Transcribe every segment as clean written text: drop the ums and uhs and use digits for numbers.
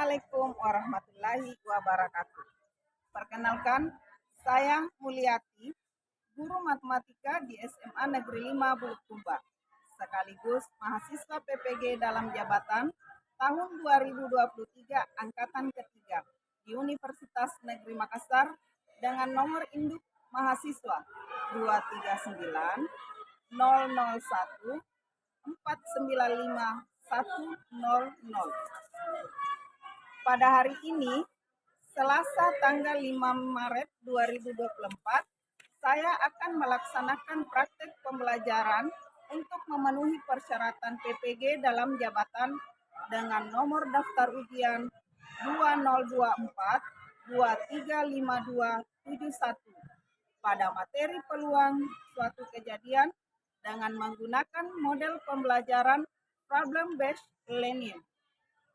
Assalamualaikum warahmatullahi wabarakatuh. Perkenalkan, saya Mulyati, guru matematika di SMA Negeri 5 Bulukumba, sekaligus mahasiswa PPG dalam jabatan tahun 2023 angkatan ketiga di Universitas Negeri Makassar dengan nomor induk mahasiswa 239 001 495 100. Pada hari ini, Selasa tanggal 5 Maret 2024, saya akan melaksanakan praktek pembelajaran untuk memenuhi persyaratan PPG dalam jabatan dengan nomor daftar ujian 2024 235271 pada materi peluang suatu kejadian dengan menggunakan model pembelajaran problem based learning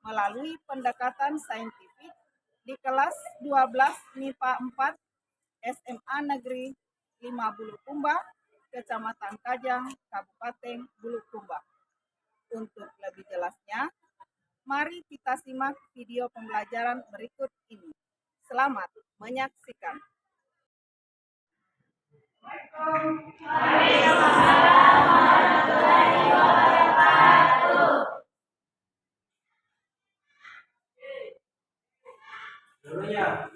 melalui pendekatan saintifik di kelas 12 MIPA 4 SMA Negeri 5 Bulukumba, Kecamatan Kajang, Kabupaten Bulukumba. Untuk lebih jelasnya, mari kita simak video pembelajaran berikut ini. Selamat menyaksikan. Dulunya.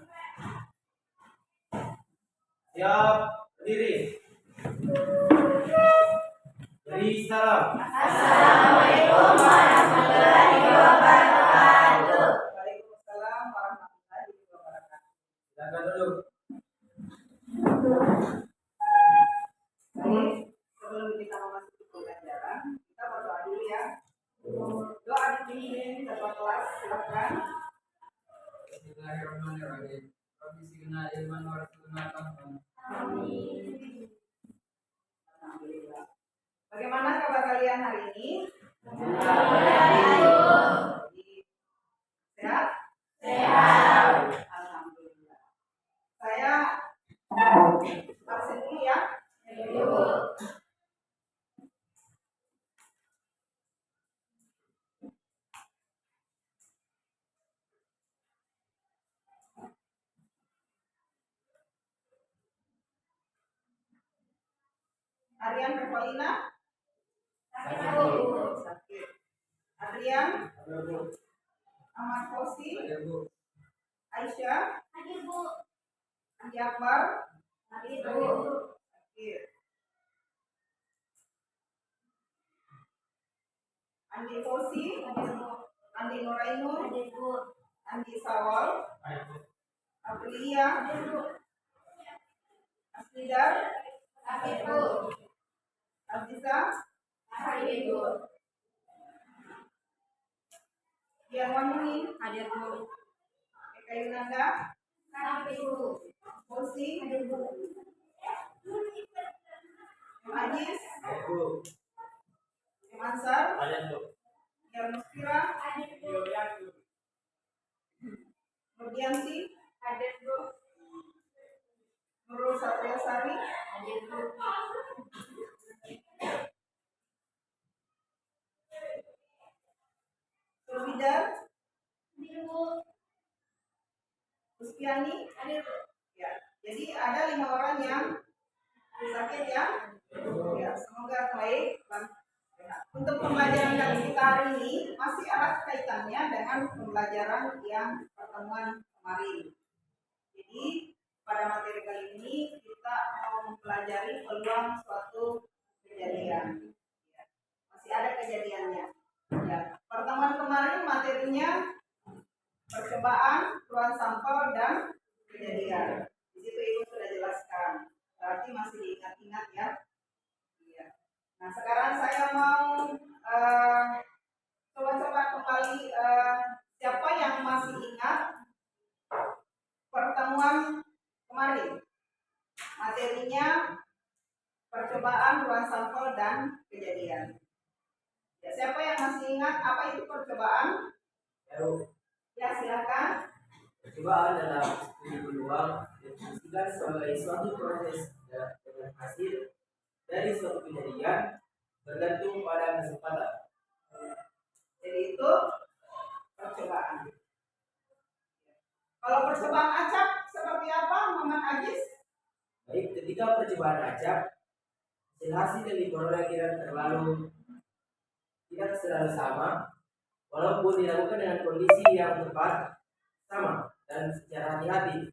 Siap, berdiri. Beri salam. Assalamualaikum warahmatullahi wabarakatuh. Waalaikumsalam warahmatullahi wabarakatuh. Silakan duduk. Baik, sebelum kita memasuki pembelajaran, kita berdoa dulu ya. Doa dipimpin ketua kelas, silakan. Bismillahirrahmanirrahim. Rabbi zidna ilman warzuqna fahman. Amin. Alhamdulillah. Bagaimana kabar kalian hari ini? Sehat? Sehat. Alhamdulillah. Saya absen dulu ya. Arian Revalina? Sakit. Adrian? Ahmad Fauzi? Aisyah? Andi Akbar? Sakit. Andi Fauzi? Andi Nurainur? Andi Sawal? Aprilia? Asnidar? Aziza? Dian Wanuni? Eka Yunanda? Fauzi? Ajis? Ansar? Yarmuskira? Nurdianti? Nurul Satriasari? Surbidar? Uspiani? Ya, jadi ada 5 orang yang sakit ya. Ya, semoga baik. Untuk pembelajaran kali kita hari ini masih erat kaitannya dengan pembelajaran yang pertemuan kemarin. Jadi pada materi kali ini kita mau mempelajari peluang suatu kejadian. Ya, masih ada kejadiannya. Ya, pertemuan kemarin materinya percobaan, ruang sampel dan kejadian. Di situ Ibu sudah jelaskan. Berarti masih diingat-ingat ya. Iya. Nah, sekarang saya mau coba-coba kembali siapa yang masih ingat pertemuan kemarin. Materinya percobaan, ruang sampel dan kejadian. Ya, siapa yang masih ingat apa itu percobaan? Ya, silakan. Percobaan dalam studi peluang difungsikan sebagai suatu proses dengan hasil dari suatu kejadian bergantung pada kesempatan. Jadi itu percobaan. percobaan acak, hasil yang diperoleh tidak selalu sama, walaupun dilakukan dengan kondisi yang tepat sama dan secara hati-hati.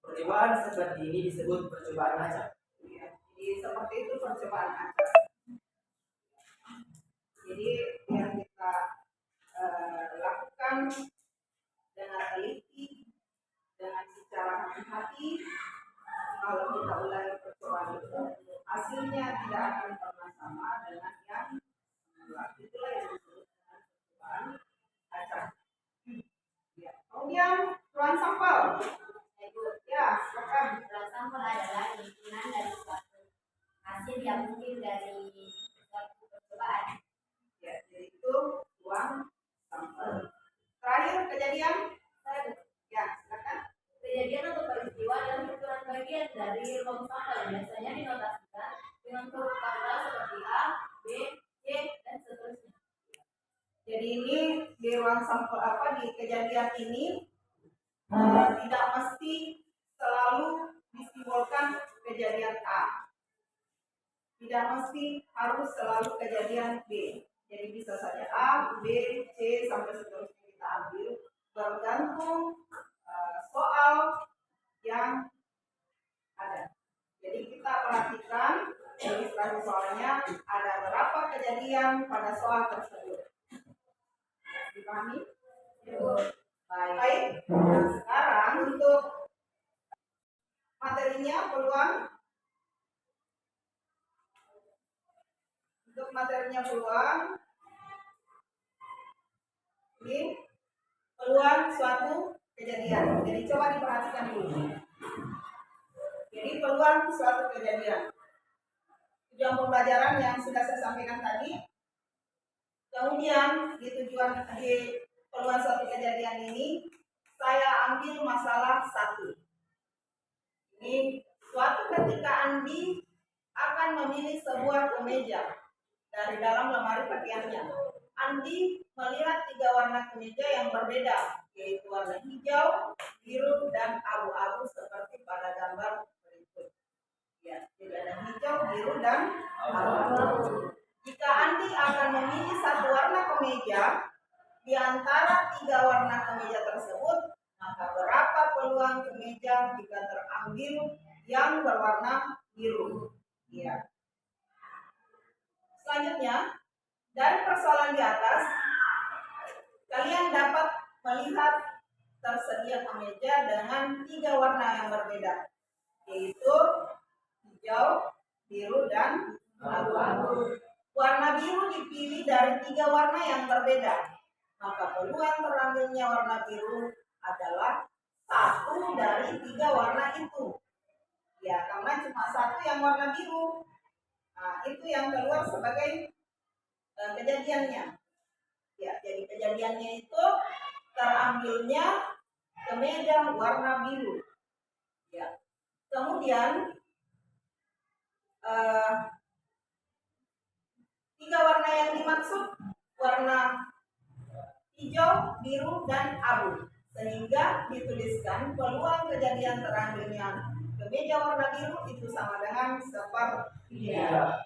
Percobaan seperti ini disebut percobaan acak. Ya, jadi seperti itu percobaan acak. Jadi yang kita lakukan dengan teliti, dengan secara hati-hati. Kalau kita ulangi percobaan itu, hasilnya tidak akan pernah sama dengan yang semula. Itulah yang disebut dengan percobaan acak. Ya. Kemudian ruang sampel. Ya, silakan. Ruang sampel adalah himpunan dari suatu hasil yang mungkin dari suatu percobaan. Ya, jadi itu ruang sampel. Terakhir kejadian. Ya, silakan. Kejadian atau peristiwa yang merupakan bagian dari ruang sampel biasanya dinotasikan dengan huruf kapital seperti A, B, C, dan seterusnya. Jadi ini di ruang sampel di kejadian ini tidak mesti selalu disimbolkan kejadian A. Tidak mesti harus selalu kejadian B. Jadi bisa saja A, B, C sampai seterusnya kita ambil bergantung soal yang ada. Jadi kita perhatikan ilustrasi soalnya ada berapa kejadian pada soal tersebut. Dipahami? Baik. Nah, sekarang untuk materinya peluang. Untuk materinya peluang. Ini peluang suatu kejadian. Jadi coba diperhatikan dulu. Jadi peluang suatu kejadian. Tujuan pembelajaran yang sudah saya sampaikan tadi. Kemudian di peluang suatu kejadian ini saya ambil masalah 1. Ini suatu ketika Andi akan memilih sebuah kemeja dari dalam lemari pakaiannya. Andi melihat 3 warna kemeja yang berbeda, yaitu warna hijau, biru, dan abu-abu seperti pada gambar berikut. Ya, jadi ada hijau, biru, dan abu-abu. Jika Andi akan memilih satu warna kemeja di antara 3 warna kemeja tersebut, maka berapa peluang kemeja jika terambil yang berwarna biru? Ya. Selanjutnya, dari persoalan di atas, kalian dapat melihat tersedia kemeja dengan 3 warna yang berbeda, yaitu hijau, biru, dan abu-abu. Warna biru dipilih dari 3 warna yang berbeda, maka peluang terambilnya warna biru adalah 1 dari 3 warna itu. Ya, karena cuma 1 yang warna biru. Nah, itu yang keluar sebagai kejadiannya. Ya, jadi kejadiannya itu terambilnya kemeja warna biru. Ya. Kemudian 3 warna yang dimaksud warna hijau, biru, dan abu. Sehingga dituliskan peluang kejadian terambilnya kemeja warna biru itu sama dengan seperti ini.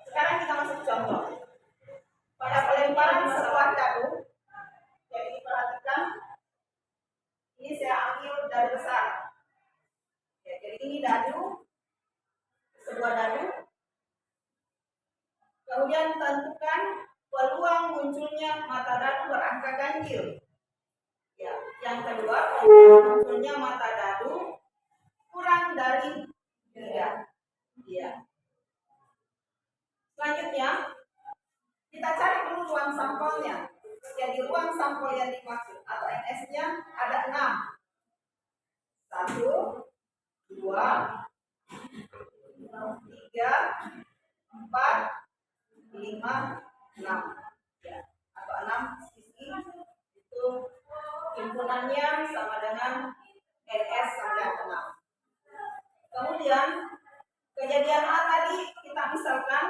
Sekarang kita masuk contoh. Pada pelemparan sebuah dadu, jadi diperhatikan, ini saya ambil dadu besar. Ya, jadi ini dadu, sebuah dadu. Kemudian tentukan peluang munculnya mata dadu berangka ganjil. Ya, yang kedua, munculnya mata dadu kurang dari 3. Ya. Selanjutnya, kita cari dulu ruang sampelnya. Jadi ruang sampel yang dimaksud atau NS-nya ada 6. 1, 2, 3, 4, 5, 6. Ya, atau 6 sisi itu himpunannya sama dengan NS sampai 6. Kemudian kejadian A tadi kita misalkan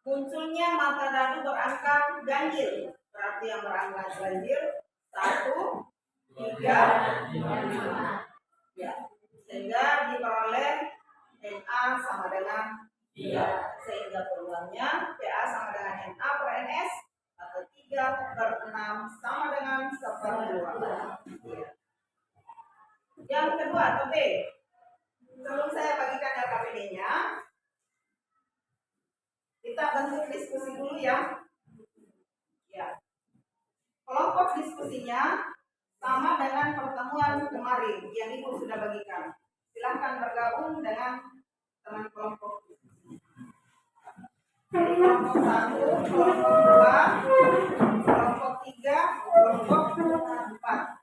munculnya mata dadu berangka ganjil. Berarti yang berangka ganjil 1, 3, 5. Ya, sehingga diperoleh NA sama dengan Iya. Sehingga peluangnya PA sama dengan NA per NS atau 3/6 sama dengan 1/2. Iya. Yang kedua atau B. Sebelum saya bagikan LKPD-nya, kita bentuk diskusi dulu ya. Ya. Kelompok diskusinya sama dengan pertemuan kemarin yang Ibu sudah bagikan. Silahkan bergabung dengan teman kelompok. Kelompok 1, kelompok 2, kelompok 3, kelompok 4.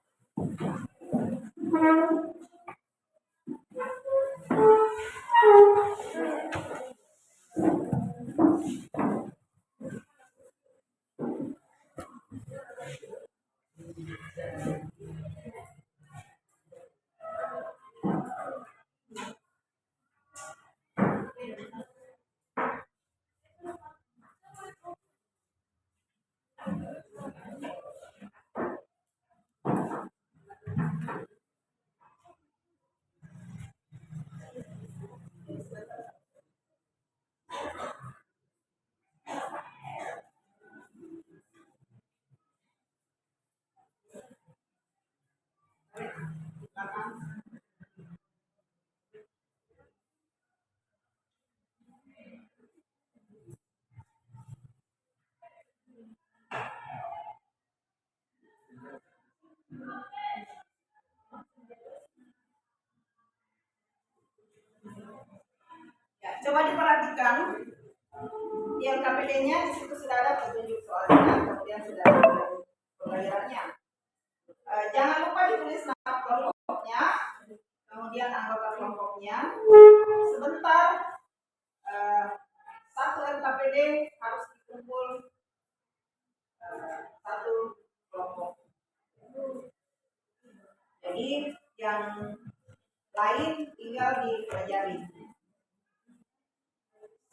Ya, coba diperhatikan di LKPD-nya di situ sudah ada petunjuk soalnya, kemudian sudah ada pembelajarannya. Jangan lupa ditulis nama kelompoknya, kemudian anggota kelompoknya. Sebentar, satu LKPD harus dikumpul satu kelompok. Jadi yang lain tinggal dipelajari.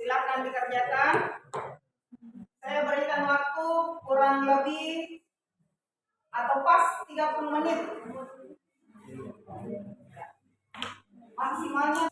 Silakan dikerjakan. Saya berikan waktu kurang lebih atau pas 30 menit. Maksimalnya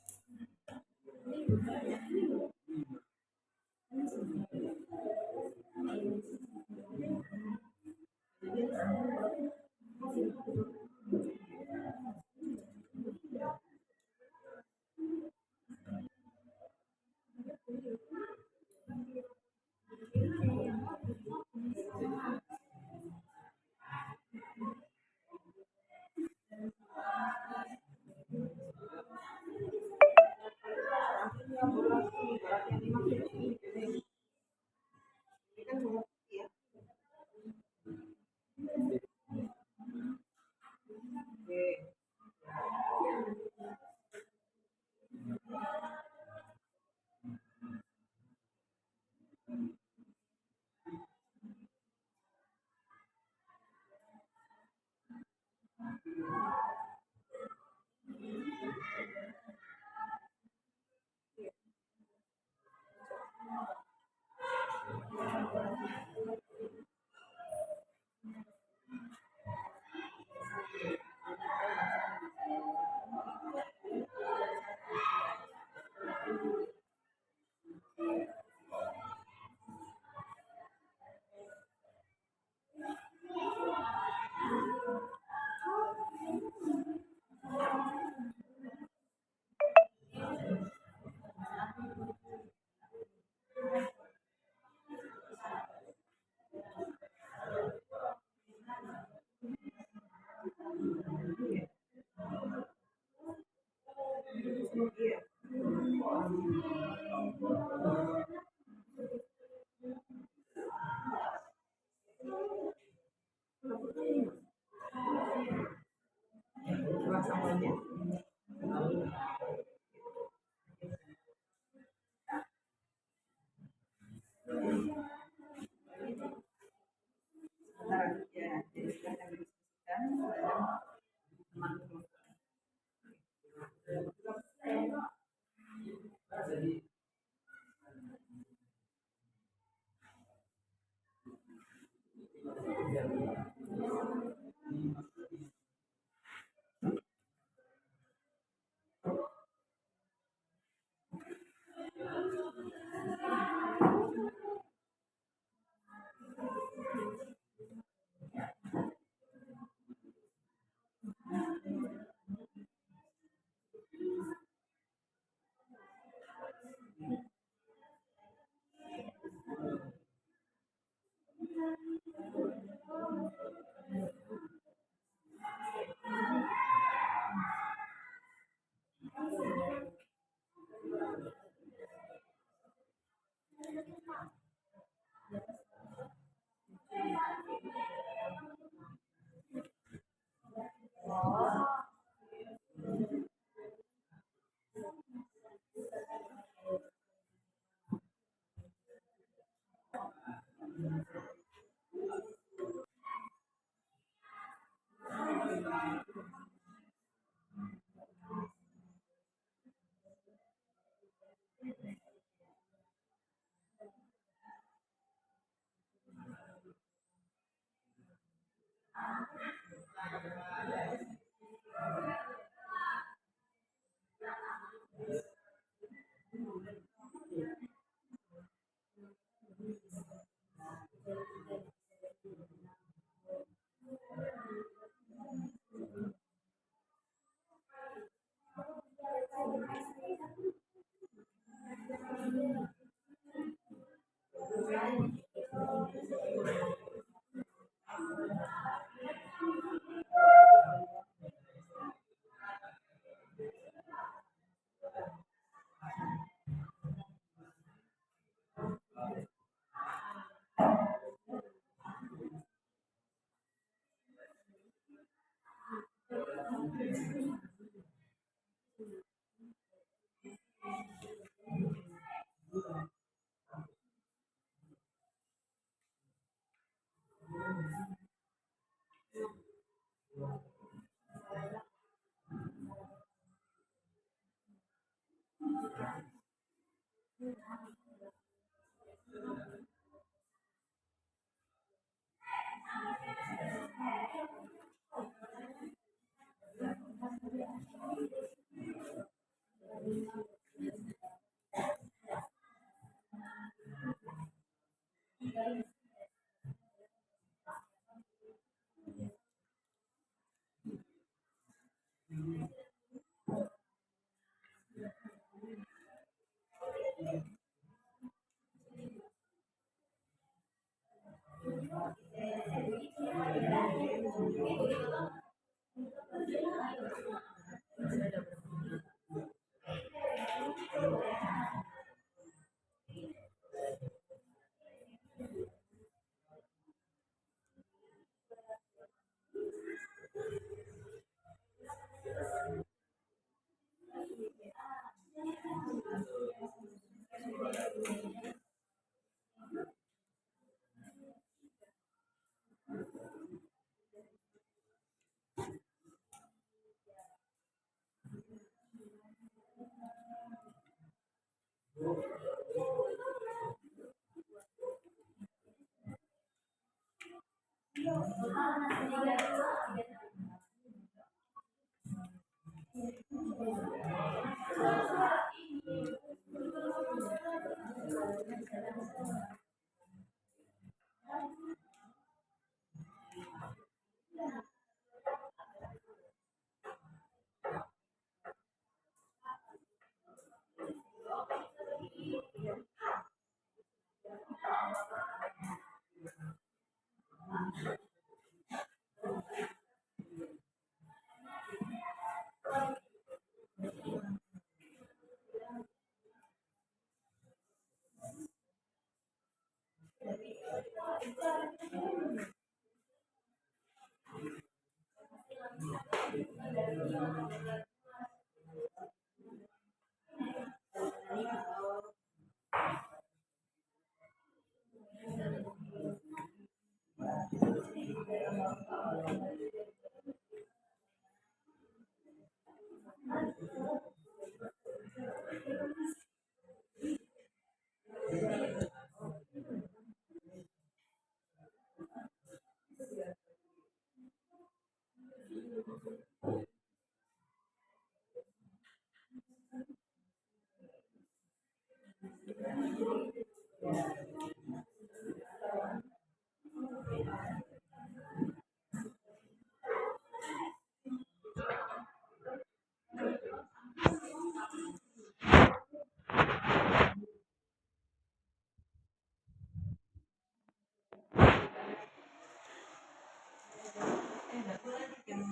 Yang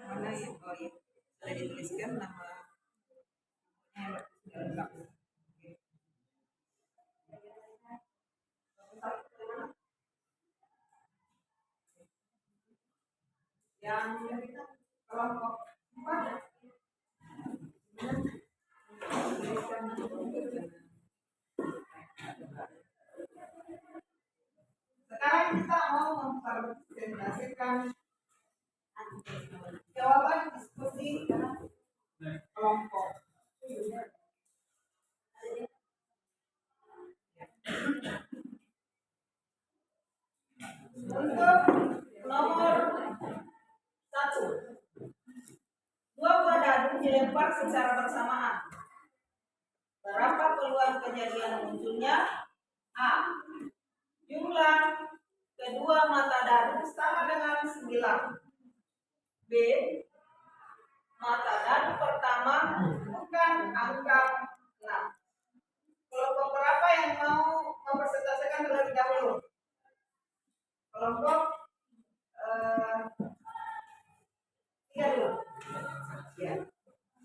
mana ya? Oh iya, sudah dituliskan nama lengkap. Yang kelompok 4 sekarang kita mau mempresentasikan jawaban diskusi kelompok. Untuk nomor 1, dua buah dadu dilempar secara bersamaan. Berapa peluang kejadian munculnya? A. Jumlah kedua mata dadu sama dengan 9. B. Mata dadu pertama bukan angka 6. Kelompok berapa yang mau mempresentasikan terlebih dahulu? Kelompok 3 dulu. Ya.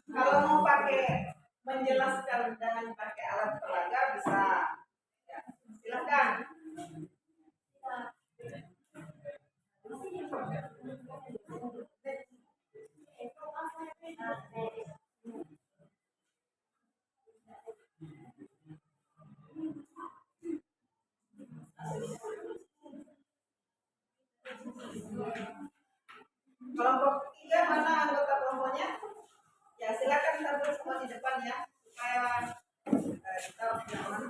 Kalau mau pakai menjelaskan dengan pakai alat peraga bisa. Ya. Silakan. Kelompok 3 mana anggota kelompoknya? Ya silakan tampil semua di depan ya supaya kita nyaman.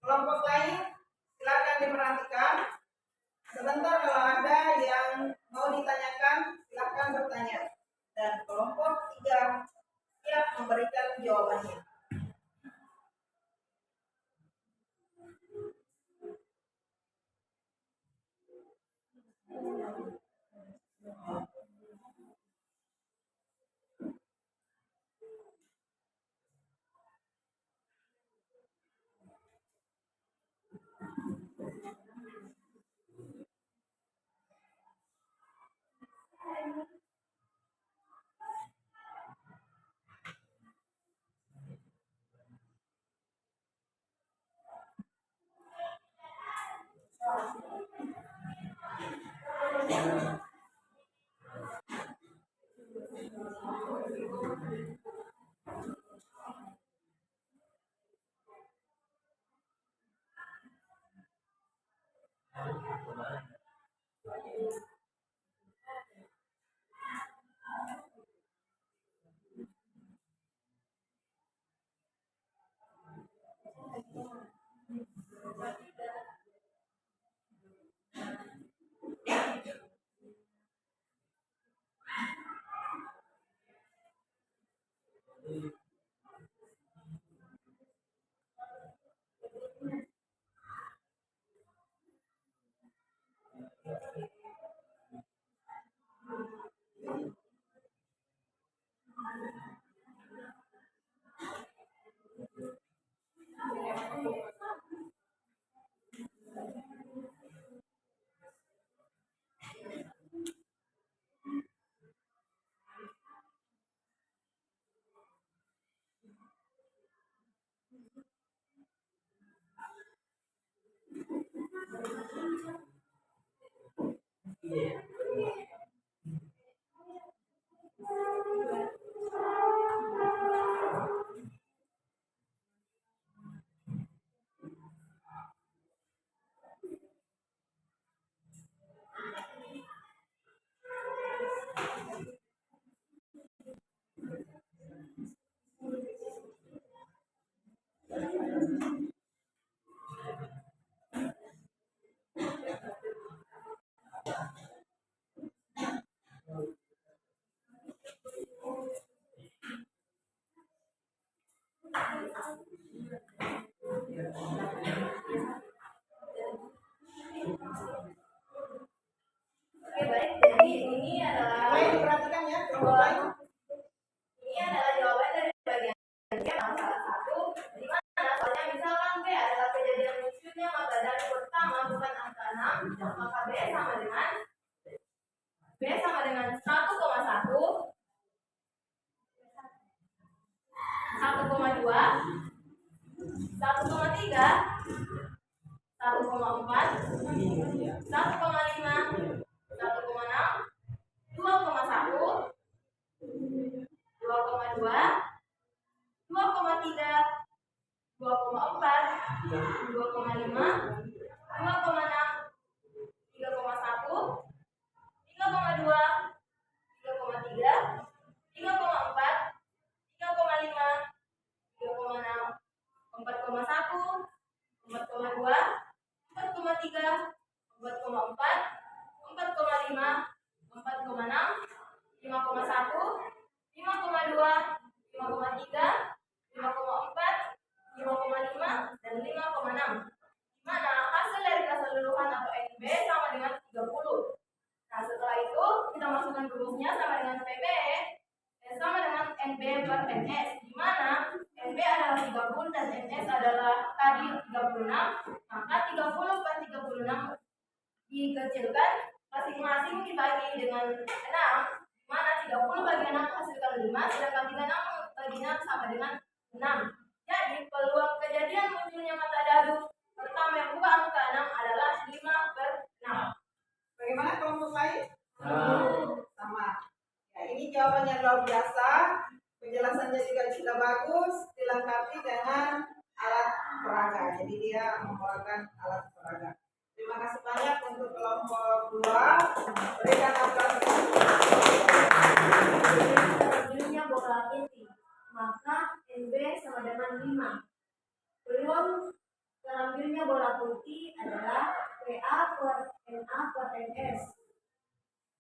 Kelompok lain silakan diperhatikan. Sebentar kalau ada yang mau ditanyakan silakan bertanya. Dan kelompok 3 siap memberikan jawabannya. Oke, baik. Jadi ini adalah Baik, diperhatikan ya, kelompok lain. ini adalah jawaban dari bagian C yang salah satu. Di mana soalnya misalkan B adalah kejadian munculnya maka dari pertama bukan angka 6, maka B sama dengan 1,1, 1,2, 1,3, 1,4, 1,5, 1,6, 2,1, 2,2, 2,3, 2,4, 2,5, 2,6, 3,1, 3,2, 3,3, 3,4, 3,5, 3,6, 4,1, 4,2, 4,3, 4,4, 4,5, 4,6, 5,1, 5,2, 5,3, 5,4, 5,5, dan 5,6. Di mana hasil dari keseluruhan atau NB sama dengan 30. Nah, setelah itu kita masukkan rumusnya sama dengan PB sama dengan NB per NS, di mana NB adalah 30 dan NS adalah tadi 36, maka 30 per 36 dikecilkan masing-masing dibagi dengan 6, di mana 30 bagi 6 menghasilkan 5, sedangkan 36 bagi 6 sama dengan 6. Jadi peluang kejadian munculnya mata dadu pertama yang buka angka 6 adalah 5 per 6. Bagaimana kelompok lain? Sama. Ya, ini jawabannya luar biasa. Penjelasannya juga sudah bagus, dilengkapi dengan alat peraga. Jadi dia membawakan alat peraga. Terima kasih banyak untuk kelompok 2. Berikan aplaus. Selanjutnya bola inti, maka NB sama dengan 5. Peluang terambilnya bola putih adalah PA per NA per NS.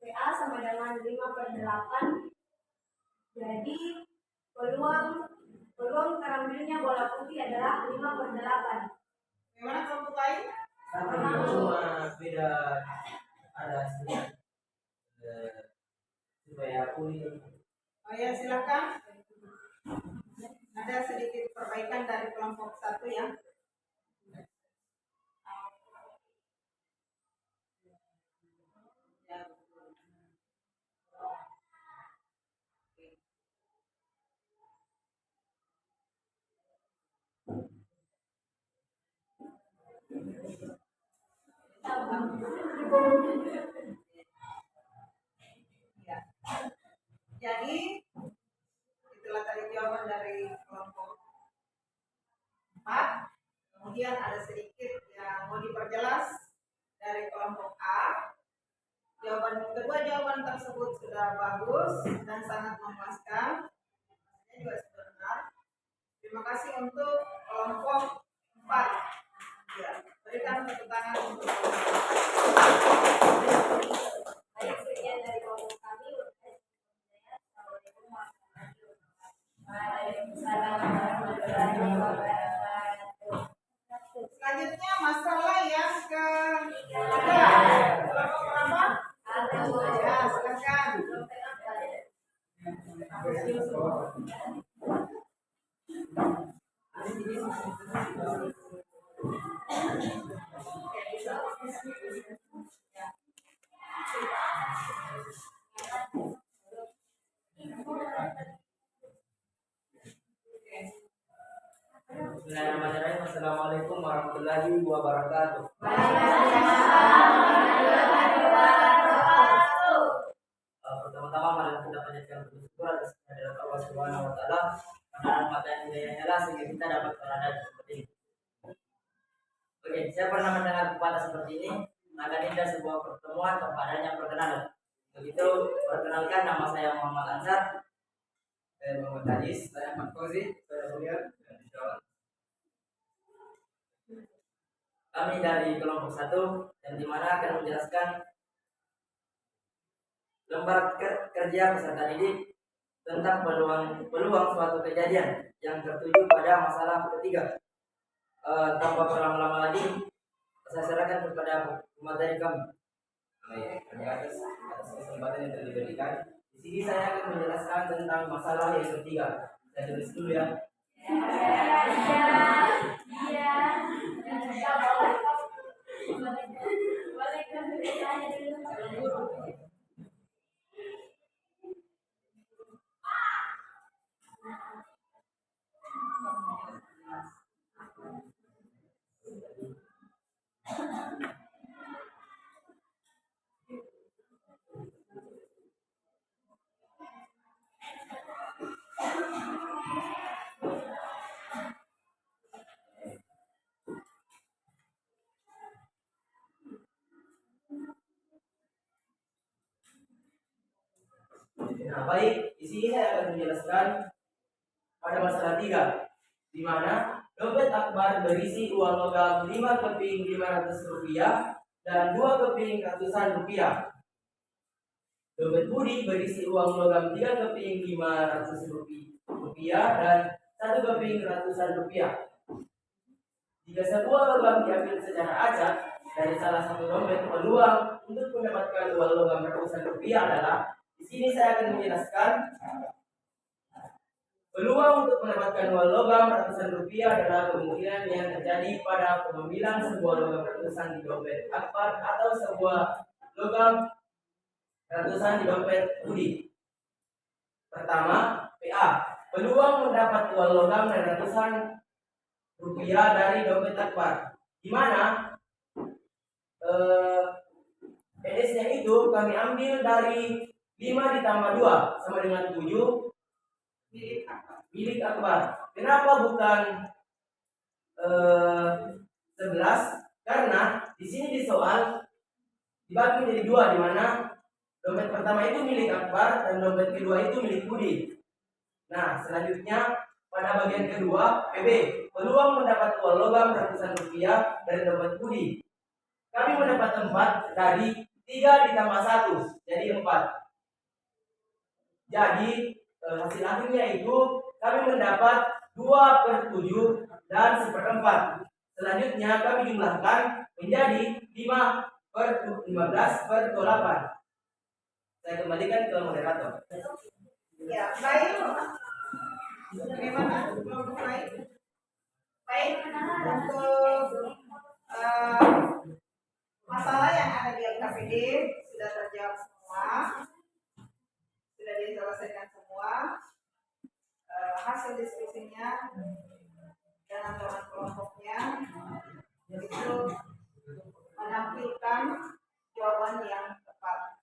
PA sama dengan 5 per 8. Jadi peluang terambilnya bola putih adalah 5 per 8. Bagaimana kelompok lain? Cuma beda ada hasilnya supaya aku ini. Oh ya, silakan. Ada sedikit perbaikan dari kelompok 1 ya. Jadi itulah tadi jawaban dari kelompok 4. Kemudian ada sedikit yang mau diperjelas dari kelompok A. Kedua jawaban tersebut sudah bagus dan sangat memuaskan. Ini juga sudah benar. Terima kasih untuk kelompok 4. Ya, berikan tepuk tangan untuk kelompok 4. Baik, sekian dari kelompok kami. Waalaikumsalam warahmatullahi wabarakatuh. Selanjutnya masalah yang ketiga. Kelompok berapa? Ya, silakan. Bismillahirrahmanirrahim. Assalamualaikum warahmatullahi wabarakatuh. Pertama-tama mari kita panjatkan puji syukur atas kehadirat Allah Subhanahu wa taala karena rahmat dan hidayahnya lah sehingga kita dapat berada seperti ini. Oke, saya pernah mendengar pepatah seperti ini, akan indah sebuah pertemuan kepadanya perkenalan. Begitu, perkenalkan, nama saya Muhammad Ansar. Saya Muhammad Hadis, saya Ahmad Fauzi, saya Surya, dan Insyaallah kami dari kelompok 1 yang dimana akan menjelaskan lembar kerja peserta didik tentang peluang suatu kejadian yang tertuju pada masalah ketiga. Tanpa berlama-lama lagi, saya serahkan kepada pemateri kami. Terima kasih atas kesempatan yang diberikan. Di sini saya akan menjelaskan tentang masalah yang ketiga. Saya tulis dulu ya. Nah, baik, di sini saya akan menjelaskan pada masalah 3, di mana dompet akbar berisi uang logam 5 keping 500 rupiah dan 2 keping ratusan rupiah. Dompet budi berisi uang logam 3 keping 500 rupiah dan 1 keping ratusan rupiah. Jika sebuah logam diambil secara acak dari salah satu dompet, peluang untuk mendapatkan uang logam ratusan rupiah adalah, di sini saya akan menjelaskan peluang untuk mendapatkan uang logam ratusan rupiah adalah kemungkinan yang terjadi pada pengambilan sebuah logam ratusan di dompet akbar atau sebuah logam ratusan di dompet budi. Pertama, PA. Peluang mendapat uang logam dan ratusan rupiah dari dompet akbar, di mana PDS-nya itu kami ambil dari 5 ditambah 2 sama dengan 7 milik akbar. Kenapa bukan 11? Karena di sini di soal dibagi menjadi 2, di mana dompet pertama itu milik akbar dan dompet kedua itu milik budi. Nah, selanjutnya pada bagian kedua, PB, peluang mendapat uang logam ratusan rupiah dari dompet budi. Kami mendapat 4 dari 3 ditambah 1, jadi 4. Jadi hasil akhirnya itu kami mendapat 2/7 dan 1/4. Selanjutnya kami jumlahkan menjadi 5/15/8. Saya kembalikan ke moderator. Ya, baik. Bagaimana? Kelompok lain? Baik, untuk masalah yang ada di LKPD sudah terjawab semua, sudah diselesaikan semua. Hasil diskusinya dengan teman kelompoknya itu menampilkan jawaban yang tepat,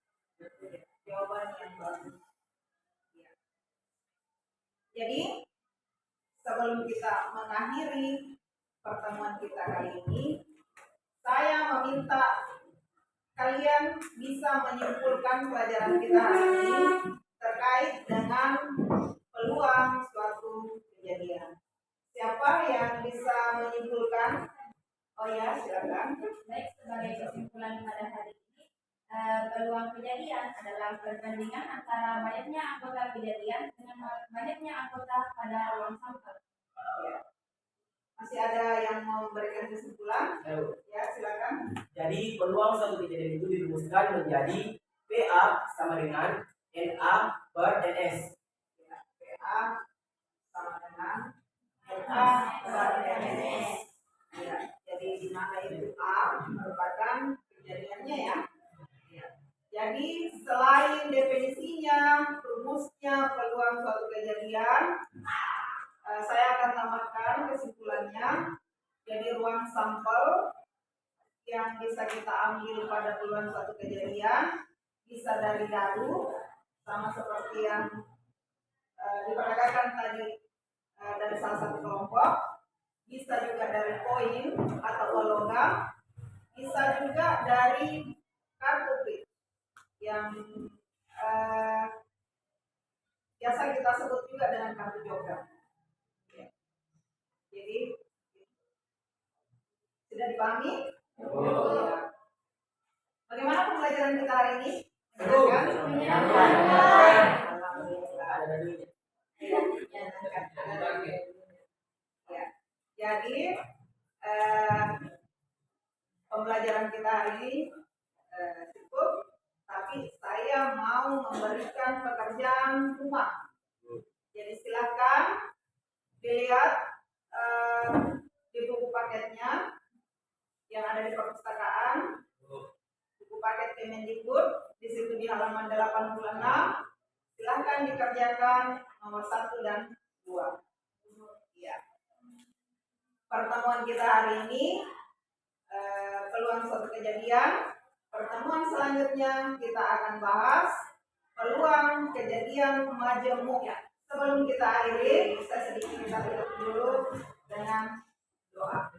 jawaban yang bagus. pertemuan kita kali ini, saya meminta kalian bisa menyimpulkan pelajaran kita hari ini terkait dengan peluang suatu kejadian. Siapa yang bisa menyimpulkan? Oh ya, silakan. Baik, sebagai kesimpulan pada hari ini, peluang kejadian adalah perbandingan antara banyaknya anggota kejadian dengan banyaknya anggota pada ruang sampel. Ya. Masih ada yang mau memberikan kesimpulan? Ya, silakan. Jadi peluang suatu kejadian itu dirumuskan menjadi PA sama dengan NA per NS. Ya, PA sama dengan NA per NS. Ya, jadi di mana itu A merupakan kejadiannya ya. Ya. Jadi selain definisinya, rumusnya, peluang suatu kejadian, saya akan tambahkan kesimpulannya. Jadi ruang sampel yang bisa kita ambil pada peluang suatu kejadian bisa dari dadu, sama seperti yang diperagakan tadi dari salah satu kelompok, bisa juga dari koin atau uang logam, bisa juga dari kartu kredit yang biasa kita sebut juga dengan kartu jogam. Ya. Jadi sudah dipahami? Ya. Bagaimana pembelajaran kita hari ini? Menyenangkan? Alhamdulillah. Ya. Jadi pembelajaran kita hari ini cukup, tapi saya mau memberikan pekerjaan rumah. Jadi silakan dilihat di buku paketnya yang ada di perpustakaan, buku paket Kemendikbud, di situ di halaman 86. Silahkan dikerjakan nomor 1 dan 2. Ya. Pertemuan kita hari ini peluang suatu kejadian. Pertemuan selanjutnya kita akan bahas peluang kejadian majemuk. Sebelum kita akhiri, saya sedikit kita tutup dulu dengan doa.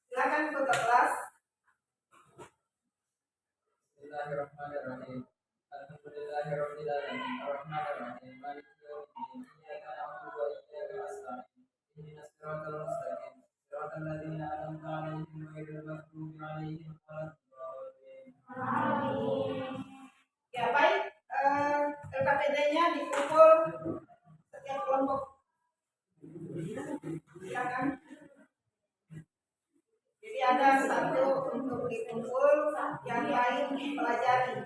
Silakan tutup kelas. Bismillahirrahmanirrahim. Alhamdulillahirabbil alamin. Arrahmanirrahim. Maliki yaumiddin. Iyyaka na'budu wa iyyaka nasta'in. Ihdinas siratal mustaqim. Siratal ladzina an'amta 'alaihim ghairil maghdubi 'alaihim waladdallin. Amin. Ya baik, LKPD-nya dikumpul setiap kelompok. Silakan. Jadi ada satu untuk dikumpul, yang lain dipelajari.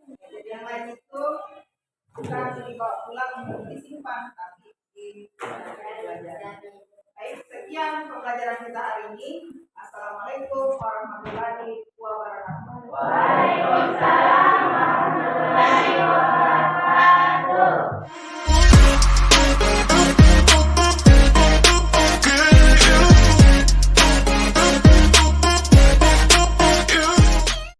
Jadi yang lain itu bukan dibawa pulang untuk disimpan, tapi dipelajari. Baik, sekian pembelajaran kita hari ini. Assalamualaikum warahmatullahi wabarakatuh. Waalaikumsalam.